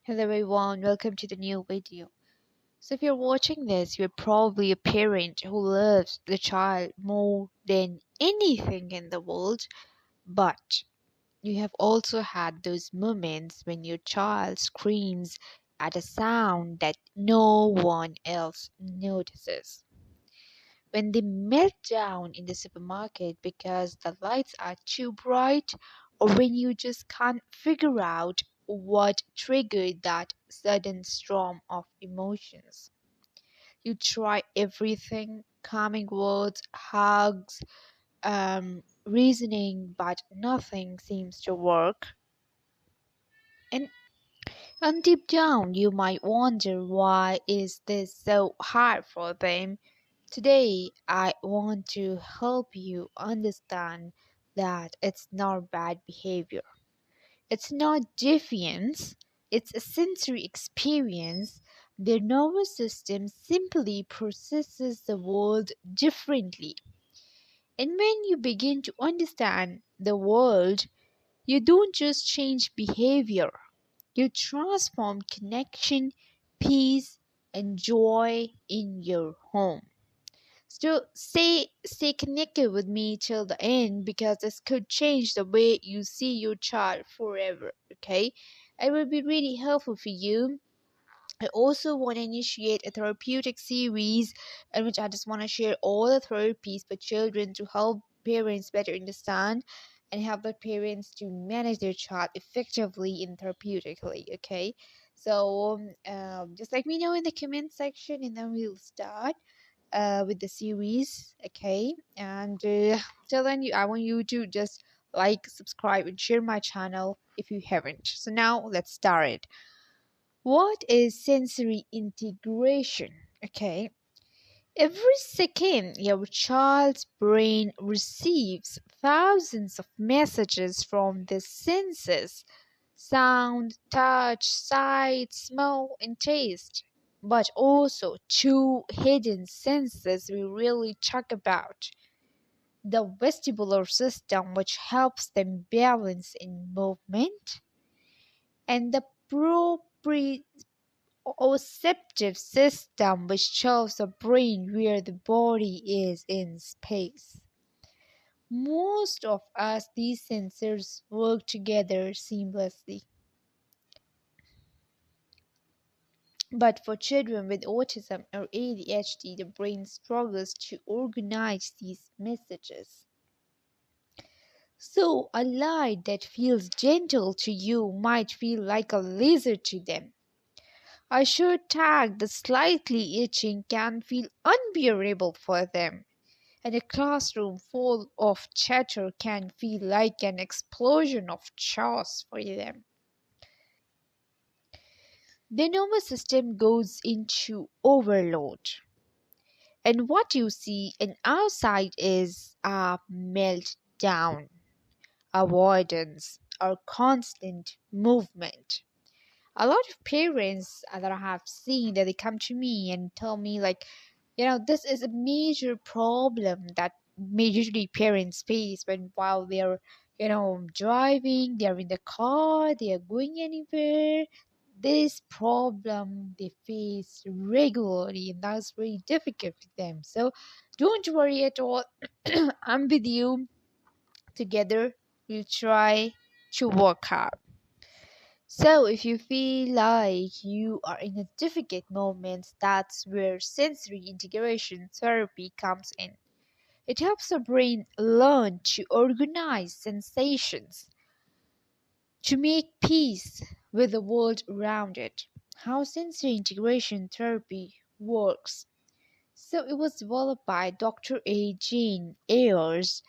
Hello everyone, welcome to the new video. So if you're watching this, you're probably a parent who loves the child more than anything in the world, but you have also had those moments when your child screams at a sound that no one else notices. When they melt down in the supermarket because the lights are too bright, or when you just can't figure out what triggered that sudden storm of emotions. You try everything, calming words, hugs, reasoning, but nothing seems to work. And, and deep down, you might wonder, why is this so hard for them? Today, I want to help you understand that it's not bad behavior. It's not defiance, it's a sensory experience. Their nervous system simply processes the world differently. And when you begin to understand the world, you don't just change behavior, you transform connection, peace, and joy in your home. So stay connected with me till the end because this could change the way you see your child forever. Okay, it will be really helpful for you. I also want to initiate a therapeutic series in which I just want to share all the therapies for children to help parents better understand and help the parents to manage their child effectively and therapeutically. Okay, so just let me know in the comment section and then we'll start with the series. Okay, and till then, I want you to just like, subscribe, and share my channel if you haven't. So now let's start it. What is sensory integration? Okay, every second your child's brain receives thousands of messages from the senses: sound, touch, sight, smell, and taste. But also two hidden senses we really talk about: the vestibular system, which helps them balance in movement, and the proprioceptive system, which shows the brain where the body is in space. Most of us, these sensors work together seamlessly. But for children with autism or ADHD, the brain struggles to organize these messages. So, a light that feels gentle to you might feel like a laser to them. A shirt tag that's slightly itching can feel unbearable for them. And a classroom full of chatter can feel like an explosion of chaos for them. The nervous system goes into overload. And what you see in outside is a meltdown, avoidance, or constant movement. A lot of parents that I have seen, that they come to me and tell me, like, this is a major problem that majorly parents face when while they're driving, they're in the car, they are going anywhere. This problem they face regularly, and that's very difficult for them. So don't worry at all. I'm with you. Together we'll try to work out. So if you feel like you are in a difficult moment, that's where sensory integration therapy comes in. It helps the brain learn to organize sensations, to make peace with the world around it. How sensory integration therapy works. So it was developed by Dr. A. Jane Ayers.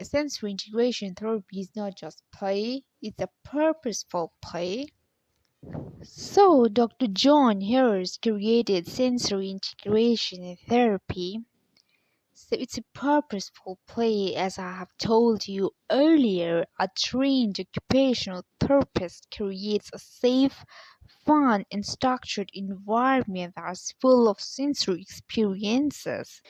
Sensory integration therapy is not just play, it's a purposeful play. So Dr. John Ayers created sensory integration therapy. So it's a purposeful play, as I have told you earlier. A trained occupational therapist creates a safe, fun, and structured environment that's full of sensory experiences.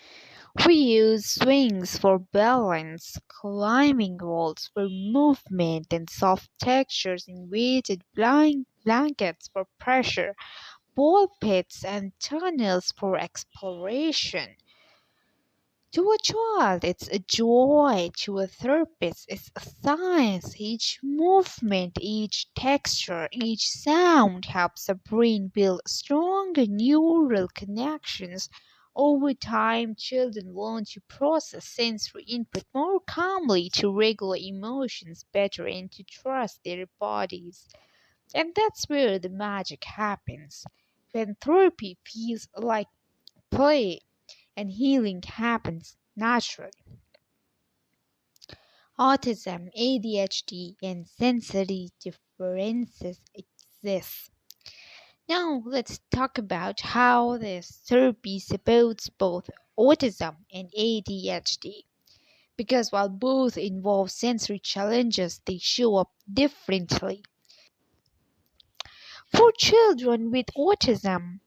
We use swings for balance, climbing walls for movement, and soft textures in weighted blankets for pressure, ball pits, and tunnels for exploration. To a child, it's a joy. To a therapist, it's a science. Each movement, each texture, each sound helps the brain build stronger neural connections. Over time, children learn to process sensory input more calmly, to regulate emotions better, and to trust their bodies. And that's where the magic happens. When therapy feels like play, and healing happens naturally. Autism, ADHD, and sensory differences exist. Now, let's talk about how this therapy supports both autism and ADHD. Because while both involve sensory challenges, they show up differently. For children with autism,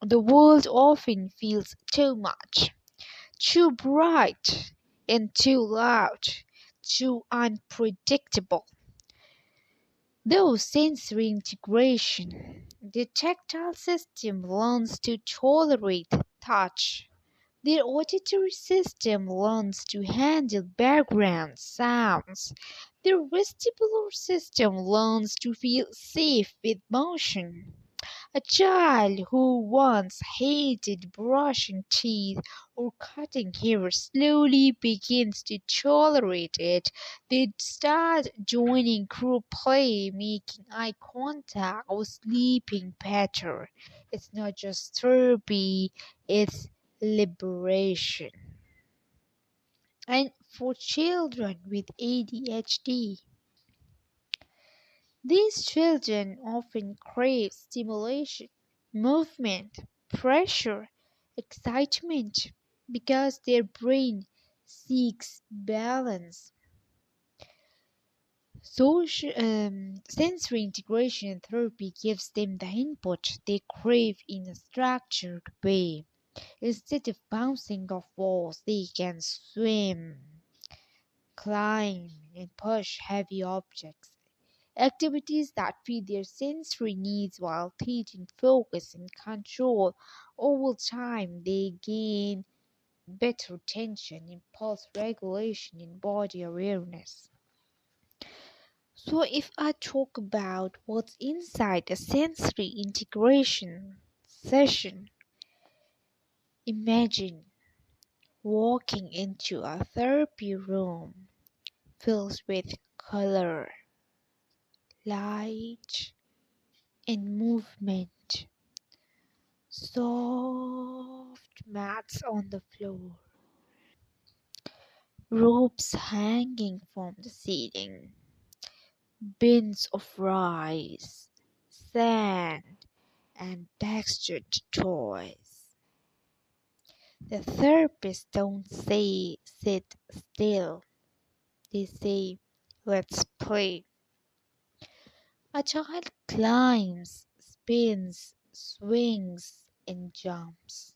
the world often feels too much. Too bright and too loud, too unpredictable. Though sensory integration, the tactile system learns to tolerate touch. The auditory system learns to handle background sounds. The vestibular system learns to feel safe with motion. A child who once hated brushing teeth or cutting hair slowly begins to tolerate it. They start joining group play, making eye contact, or sleeping better. It's not just therapy, it's liberation. And for children with ADHD, these children often crave stimulation, movement, pressure, excitement because their brain seeks balance. Sensory integration therapy gives them the input they crave in a structured way. Instead of bouncing off walls, they can swim, climb, and push heavy objects. Activities that feed their sensory needs while teaching focus and control. Over time, they gain better attention, impulse regulation, and body awareness. So, if I talk about what's inside a sensory integration session, imagine walking into a therapy room filled with color, light, and movement. Soft mats on the floor, ropes hanging from the ceiling, bins of rice, sand, and textured toys. The therapists don't say sit still, they say let's play. A child climbs, spins, swings, and jumps.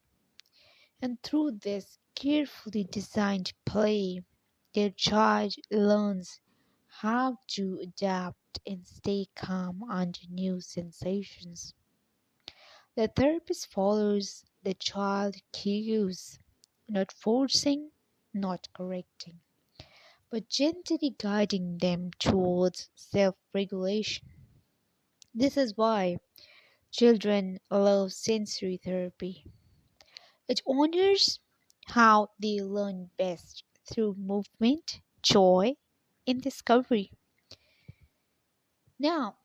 And through this carefully designed play, their child learns how to adapt and stay calm under new sensations. The therapist follows the child cues, not forcing, not correcting, but gently guiding them towards self regulation. This is why children love sensory therapy. It honors how they learn best through movement, joy, and discovery. Now,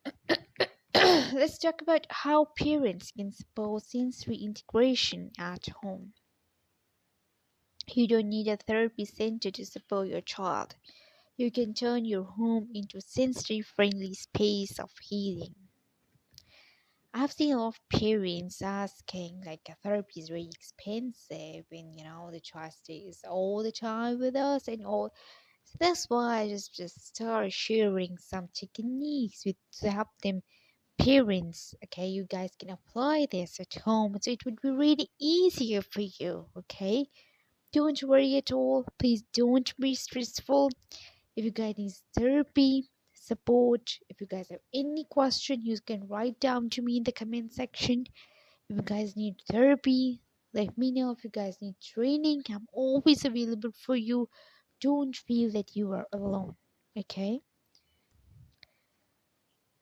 let's talk about how parents can support sensory integration at home. You don't need a therapy center to support your child. You can turn your home into a sensory friendly space of healing. I've seen a lot of parents asking like therapy is really expensive and the child stays all the time with us and all. So that's why I just started sharing some techniques with to help them parents. Okay, you guys can apply this at home so it would be really easier for you. Okay, don't worry at all. Please don't be stressful. If you guys need therapy, support, if you guys have any question, you can write down to me in the comment section. If you guys need therapy, let me know. If you guys need training, I'm always available for you. Don't feel that you are alone. Okay?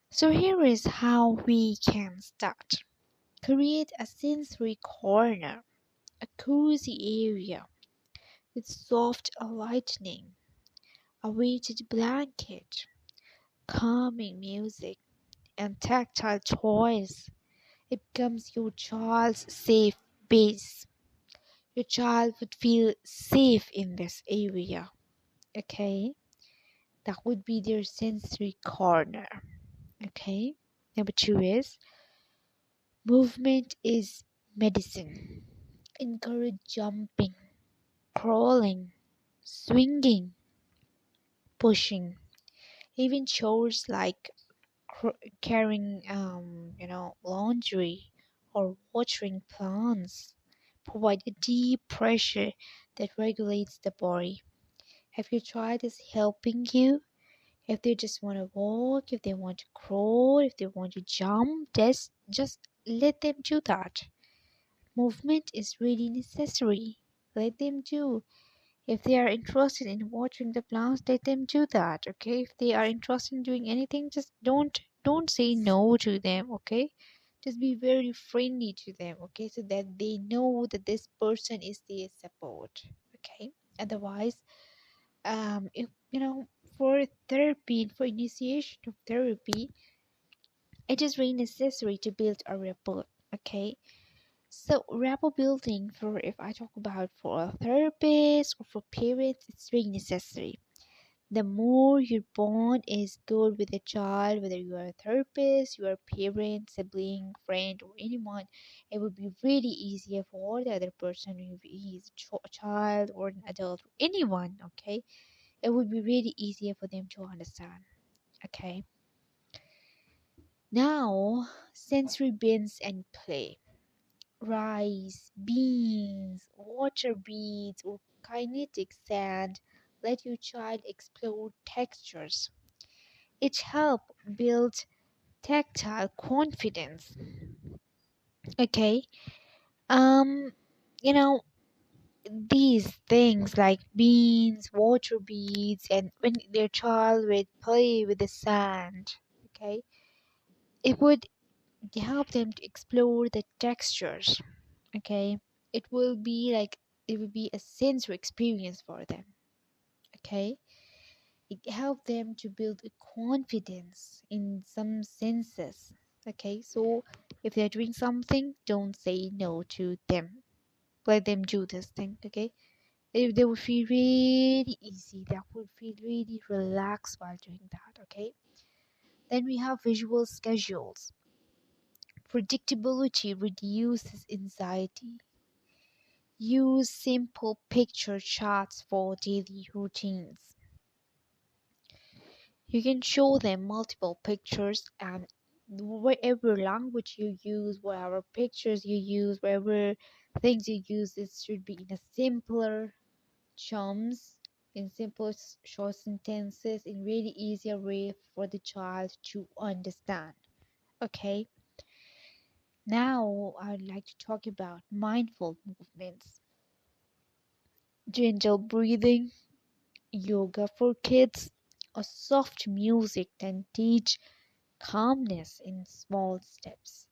So here is how we can start. Create a sensory corner, a cozy area with soft lighting, a weighted blanket, calming music, and tactile toys. It becomes your child's safe base. Your child would feel safe in this area. Okay? That would be their sensory corner. Okay? Number two is movement is medicine. Encourage jumping, crawling, swinging, pushing, even chores like carrying laundry or watering plants provide a deep pressure that regulates the body. Have your child is helping you? If they just want to walk, if they want to crawl, if they want to jump, just let them do that. Movement is really necessary. Let them do. If they are interested in watering the plants, let them do that. Okay. If they are interested in doing anything, just don't say no to them. Okay. Just be very friendly to them. Okay, so that they know that this person is their support. Okay. Otherwise, if for therapy, for initiation of therapy, it is really necessary to build a rapport. Okay. So rapport building, for if I talk about for a therapist or for parents, it's really necessary. The more your bond is good with the child, whether you are a therapist, you are a parent, sibling, friend, or anyone, it would be really easier for the other person, if he is a child or an adult, or anyone. Okay, it would be really easier for them to understand. Okay, now sensory bins and play. Rice, beans, water beads, or kinetic sand. Let your child explore textures. It helps build tactile confidence. Okay. Um, you know, these things like beans, water beads, and when their child would play with the sand, okay, it would help them to explore the textures. Okay, it will be like it will be a sensory experience for them. Okay, it helps them to build a confidence in some senses. Okay, so if they're doing something, don't say no to them. Let them do this thing. Okay, if they would feel really easy, that would feel really relaxed while doing that. Okay, then we have visual schedules. Predictability reduces anxiety. Use simple picture charts for daily routines. You can show them multiple pictures, and whatever language you use, whatever pictures you use, whatever things you use, it should be in a simpler terms, in simple short sentences, in really easier way for the child to understand. Okay, now I'd like to talk about mindful movements, gentle breathing, yoga for kids, or soft music can teach calmness in small steps.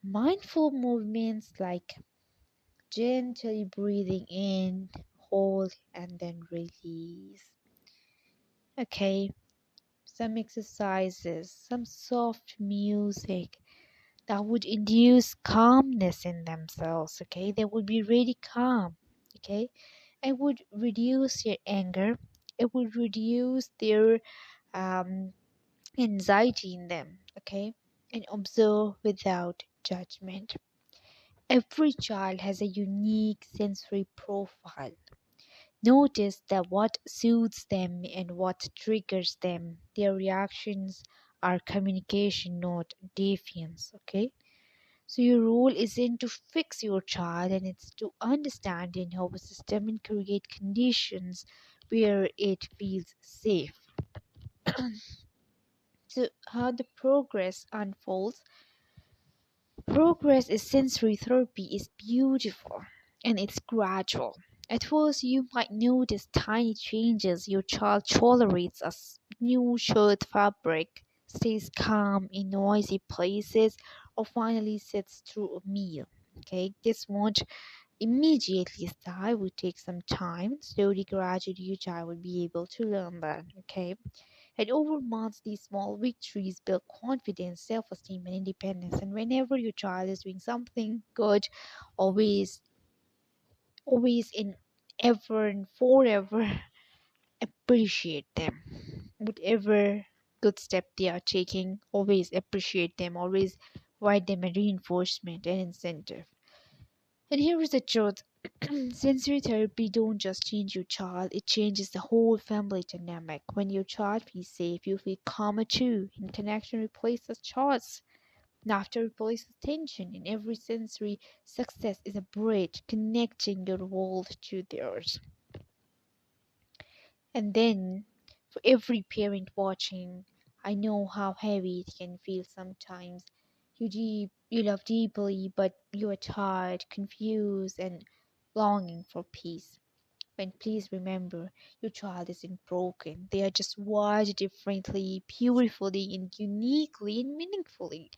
Mindful movements like gently breathing in, hold, and then release. Okay, some exercises, some soft music that would induce calmness in themselves. Okay, they would be really calm. Okay, it would reduce your anger, it would reduce their um, anxiety in them. Okay, and observe without judgment. Every child has a unique sensory profile. Notice that what soothes them and what triggers them. Their reactions are communication, not defiance. Okay? So your role isn't to fix your child, and it's to understand and help a system and create conditions where it feels safe. So how the progress unfolds. Progress in sensory therapy is beautiful and it's gradual. At first, you might notice tiny changes. Your child tolerates new shirt fabric, stays calm in noisy places, or finally sits through a meal. Okay, this won't immediately start, will take some time. Slowly, gradually, your child will be able to learn that. Okay, and over months, these small victories build confidence, self esteem, and independence. And whenever your child is doing something good, always, always, in ever and forever, appreciate them. Whatever good step they are taking, always appreciate them, always provide them a reinforcement and incentive. And here is the truth. Sensory therapy don't just change your child, it changes the whole family dynamic. When your child feels safe, you feel calmer too, and connection replaces chores. Laughter replaces tension, and every sensory success is a bridge connecting your world to theirs. And then, for every parent watching, I know how heavy it can feel sometimes. You love deeply, but you are tired, confused, and longing for peace. And please remember, your child isn't broken. They are just wired differently, beautifully, and uniquely and meaningfully.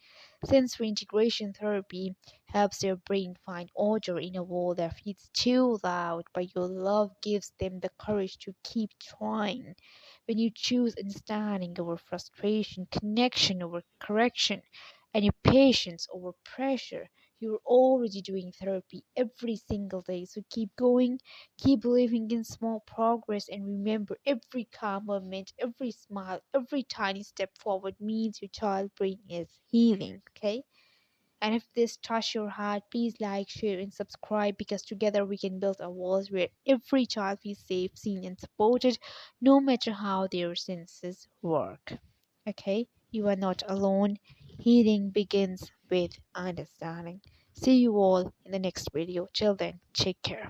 Sensory integration therapy helps their brain find order in a world that feels too loud, but your love gives them the courage to keep trying. When you choose understanding over frustration, connection over correction, and your patience over pressure, you're already doing therapy every single day. So keep going, keep believing in small progress, and remember every calm moment, every smile, every tiny step forward means your child brain is healing. Okay? And if this touched your heart, please like, share, and subscribe because together we can build a world where every child feels safe, seen, and supported, no matter how their senses work. Okay? You are not alone. Healing begins with understanding. See you all in the next video. Till then, take care.